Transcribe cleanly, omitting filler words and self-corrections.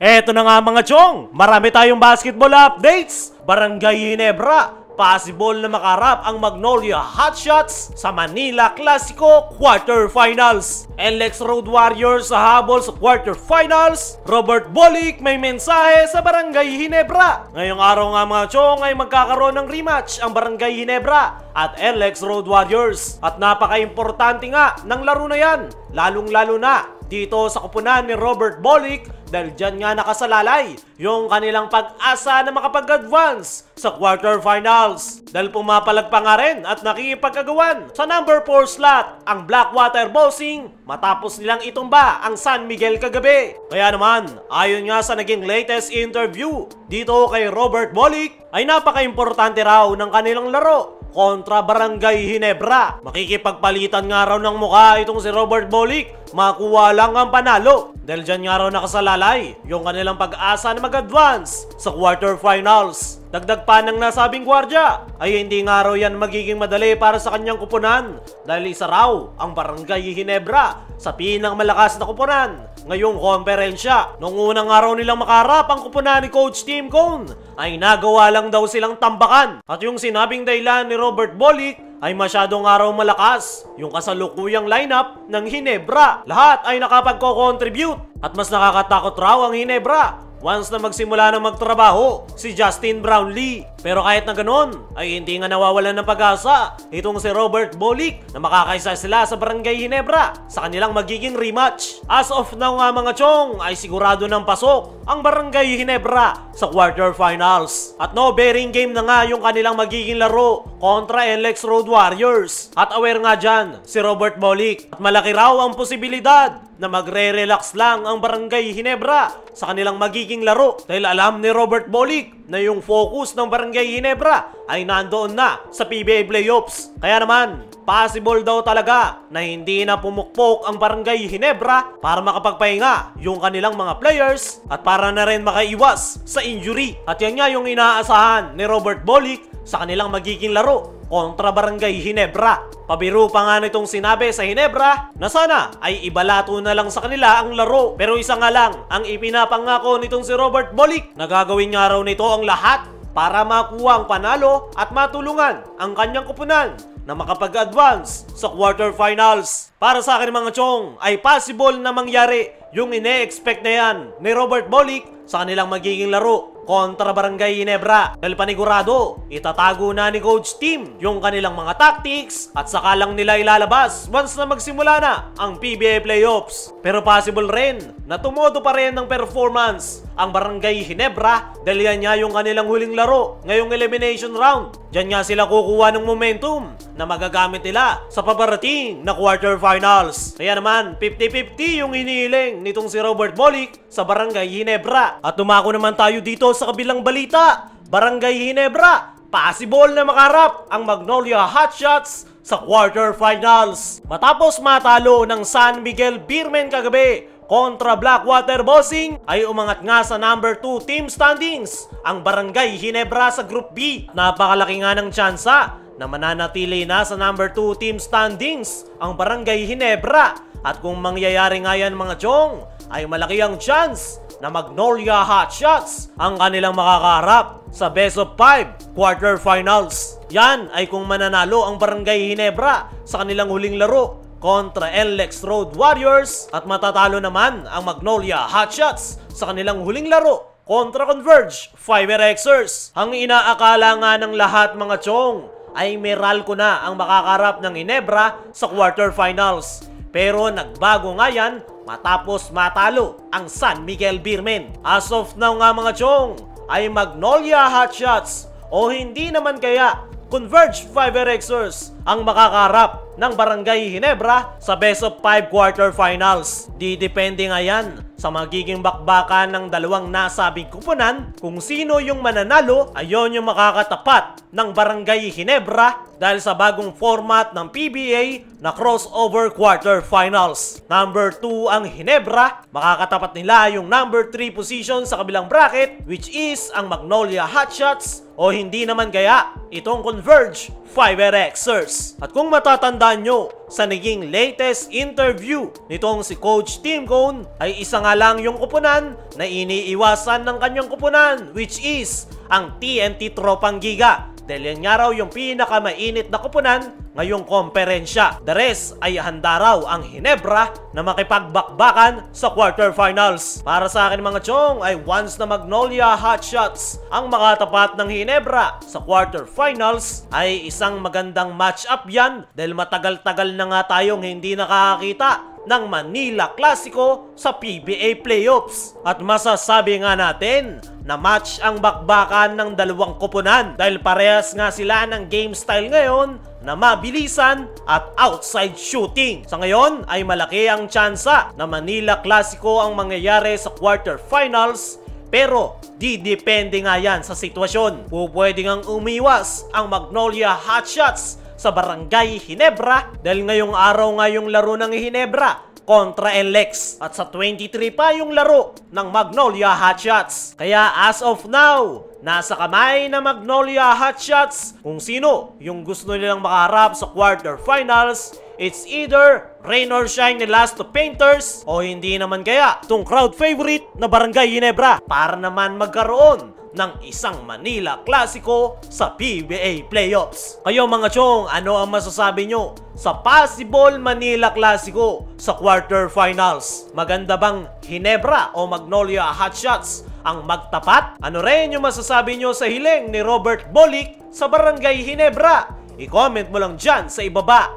Eto na nga mga chong, marami tayong basketball updates. Barangay Ginebra, possible na makarap ang Magnolia Hotshots sa Manila Clasico Quarterfinals. LX Road Warriors sa habol sa Quarterfinals. Robert Bolick may mensahe sa Barangay Ginebra. Ngayong araw nga mga chong ay magkakaroon ng rematch ang Barangay Ginebra at LX Road Warriors. At napaka-importante nga ng laro na yan, lalong-lalo na dito sa kupunan ni Robert Bolick dahil dyan nga nakasalalay yung kanilang pag-asa na makapag-advance sa quarterfinals. Dahil pumapalag pa nga rin at nakikipag-agawan sa number 4 slot ang Blackwater Bossing matapos nilang itumba ang San Miguel kagabi. Kaya naman, ayon nga sa naging latest interview dito kay Robert Bolick, ay napaka-importante raw ng kanilang laro kontra Barangay Ginebra. Makikipagpalitan nga raw ng mukha itong si Robert Bolick, makuha lang ang panalo. Dahil dyan nga raw nakasalalay yung kanilang pag-asa na mag-advance sa quarterfinals. Dagdag pa ng nasabing gwardya ay hindi nga raw yan magiging madali para sa kanyang kupunan dahil isa raw ang Barangay Ginebra sa pinakmalakas na kupunan ngayong komperensya. Nung unang araw nilang makarap ang kupunan ni Coach Tim Cone ay nagawa lang daw silang tambakan. At yung sinabing dahilan ni Robert Bolick ay masyadong araw malakas yung kasalukuyang lineup ng Ginebra. Lahat ay nakapagko-contribute at mas nakakatakot raw ang Ginebra once na magsimula na magtrabaho si Justin Brownlee. Pero kahit na ganon, ay hindi nga nawawalan ng pag-asa itong si Robert Bolick na makakaisa sila sa Barangay Ginebra sa kanilang magiging rematch. As of now nga mga chong, ay sigurado ng pasok ang Barangay Ginebra sa quarterfinals. At no bearing game na nga yung kanilang magiging laro kontra LX Road Warriors. At aware nga dyan si Robert Bolick at malaki raw ang posibilidad na magre-relax lang ang Barangay Ginebra sa kanilang magiging laro dahil alam ni Robert Bolick na yung focus ng Barangay Ginebra ay nandoon na sa PBA playoffs. Kaya naman, possible daw talaga na hindi na pumukpok ang Barangay Ginebra para makapagpahinga yung kanilang mga players at para na rin makaiwas sa injury. At yan nga yung inaasahan ni Robert Bolick sa kanilang magiging laro kontra Barangay Ginebra. Pabiro pa nga nitong sinabi sa Ginebra na sana ay ibalato na lang sa kanila ang laro. Pero isa nga lang ang ipinapangako nitong si Robert Bolick na gagawin nga raw nito ang lahat para makuha ang panalo at matulungan ang kanyang kupunan na makapag-advance sa quarterfinals. Para sa akin mga chong, ay possible na mangyari yung ine-expect na yan ni Robert Bolick sa kanilang magiging laro kontra Barangay Ginebra. Dahil panigurado, itatago na ni Coach Tim yung kanilang mga tactics at saka lang nila ilalabas once na magsimula na ang PBA playoffs. Pero possible rin na tumodo pa rin ng performance ang Barangay Ginebra dahil yan nga yung kanilang huling laro ngayong elimination round. Diyan nga sila kukuha ng momentum na magagamit nila sa paparating na quarterfinals. Kaya naman, 50-50 yung hinihiling nitong si Robert Bolick sa Barangay Ginebra. At dumako naman tayo dito sa kabilang balita. Barangay Ginebra, possible na makarap ang Magnolia Hotshots sa quarterfinals. Matapos matalo ng San Miguel Beermen kagabi kontra Blackwater Bossing, ay umangat nga sa number 2 team standings ang Barangay Ginebra sa Group B. Napakalaki nga ng tsansa na mananatili na sa number 2 team standings ang Barangay Ginebra. At kung mangyayari nga yan mga chong, ay malaki ang chance na Magnolia Hotshots ang kanilang makakaharap sa best of 5 quarterfinals. Yan ay kung mananalo ang Barangay Ginebra sa kanilang huling laro kontra LX Road Warriors at matatalo naman ang Magnolia Hotshots sa kanilang huling laro kontra Converge FiberXers. Ang inaakala nga ng lahat mga chong ay Meralco na ang makakarap ng Ginebra sa quarterfinals. Pero nagbago nga yan matapos matalo ang San Miguel Beermen. As of now nga mga chong, ay Magnolia Hotshots o hindi naman kaya Converge FiberXers ang makakarap ng Barangay Ginebra sa best of 5 quarterfinals. Didepende nga yan sa magiging bakbakan ng dalawang nasabing kupunan kung sino yung mananalo, ayon yung makakatapat ng Barangay Ginebra dahil sa bagong format ng PBA na crossover quarterfinals. Number 2 ang Ginebra, makakatapat nila yung number 3 position sa kabilang bracket which is ang Magnolia Hotshots o hindi naman kaya itong Converge FiberXers. Hotshots. At kung matatandaan nyo, sa naging latest interview nitong si Coach Tim Cone ay isa nga lang yung kupunan na iniiwasan ng kanyang kupunan, which is ang TNT Tropang Giga. Dahil yan nga raw yung pinakamainit na kupunan ngayong komperensya. The rest ay handa raw ang Hinebra na makipagbakbakan sa quarterfinals. Para sa akin mga chong ay once na Magnolia Hotshots ang makatapat ng Hinebra sa quarterfinals ay isang magandang match-up yan dahil matagal-tagal na nga tayong hindi nakakakita ng Manila Clasico sa PBA Playoffs. At masasabi nga natin na match ang bakbakan ng dalawang koponan dahil parehas nga sila ng game style ngayon na mabilisan at outside shooting. Sa ngayon ay malaki ang tsansa na Manila Clasico ang mangyayari sa quarterfinals, pero didepende nga yan sa sitwasyon. Pwede ngang umiwas ang Magnolia Hotshots sa Barangay Hinebra dahil ngayong araw nga yung laro ng Hinebra kontra NLEX at sa 23 pa yung laro ng Magnolia Hotshots. Kaya as of now, nasa kamay na Magnolia Hotshots kung sino yung gusto nilang makaharap sa quarterfinals. It's either rain or shine ni Last of Painters o hindi naman kaya itong crowd favorite na Barangay Hinebra para naman magkaroon ng isang Manila Clasico sa PBA Playoffs. Kayo mga chong, ano ang masasabi nyo sa possible Manila Clasico sa quarterfinals? Maganda bang Hinebra o Magnolia Hotshots ang magtapat? Ano rin yung masasabi nyo sa hiling ni Robert Bolick sa Barangay Hinebra? I-comment mo lang dyan sa ibaba.